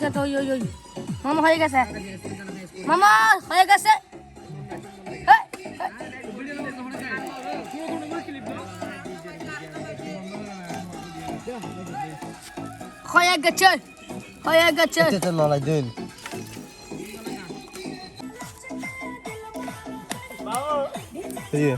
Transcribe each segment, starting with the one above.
আচ্ছা ওই মামা হয়ে গেছে মামা হয়ে গেছে হয়ে গেছে নলাই দিন iya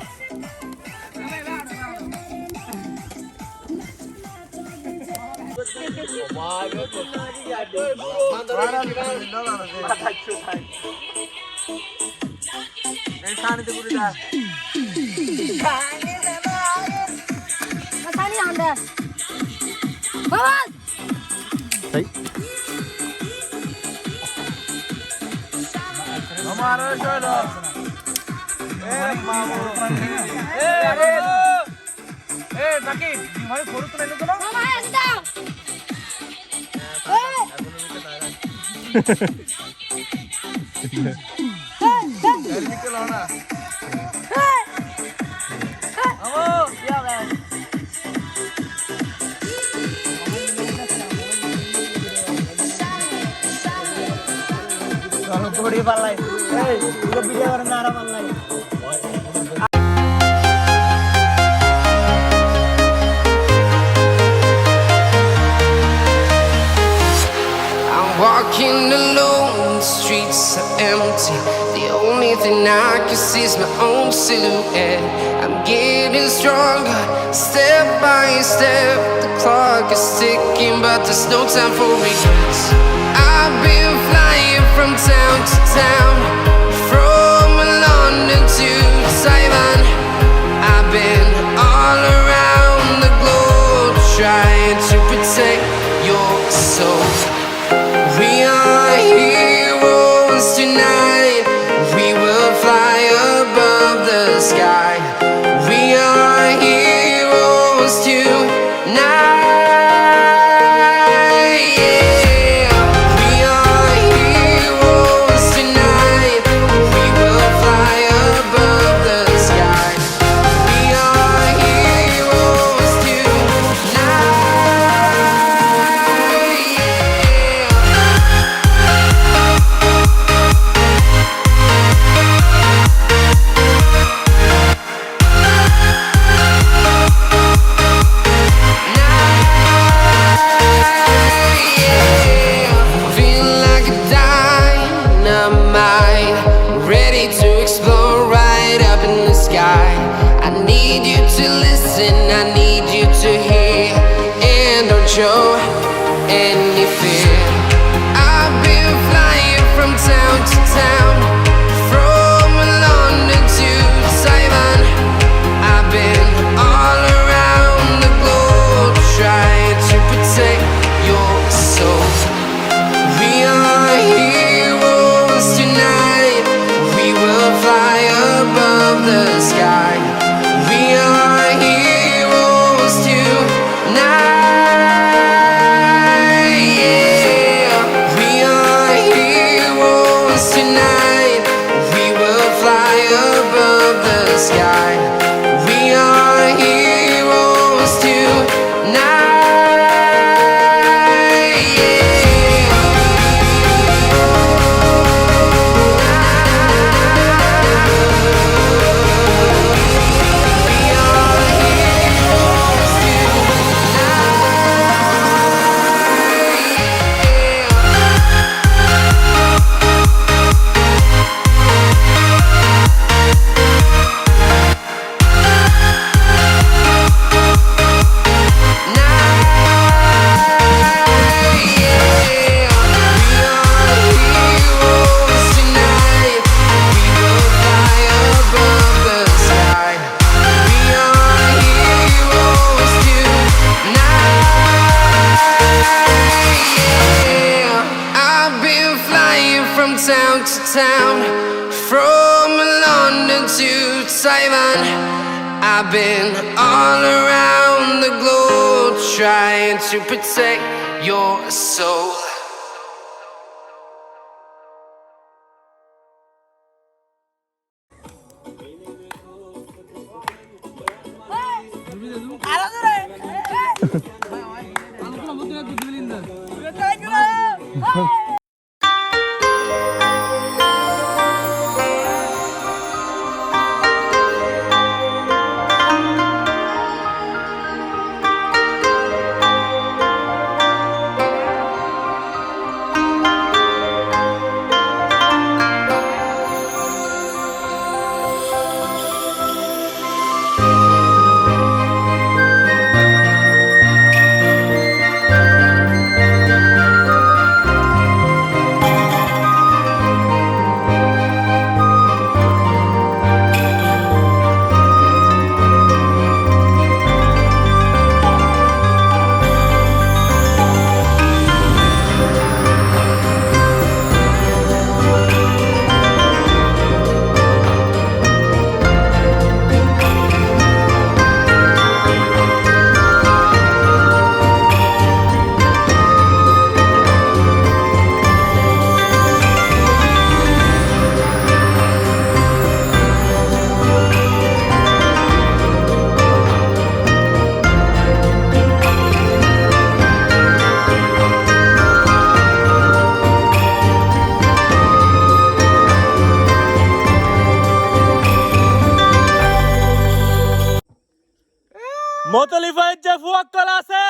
Walking alone, the streets are empty. The only thing I can see is my own silhouette. I'm getting stronger, step by step. The clock is ticking, but there's no time for regrets. I've been flying from town to town, from London to Taiwan. I've been all around the globe, trying to protect your soul. We are heroes tonight. We will fly above the sky. We are heroes tonight. Yeah. We are heroes tonight. We will fly above the sky. We are heroes tonight. Show any fear. I've been flying from town to town, from London to Taiwan. I've been all around the globe, trying to protect your soul. We are heroes tonight. We will fly above the sky. We are heroes tonight. Sky. We are heroes tonight. Yeah. We are heroes town to town, from London to Taiwan. I've been all around the globe, trying to protect your soul. Hey! মতলিফাইজ যে ফুয়াক্কাল আছে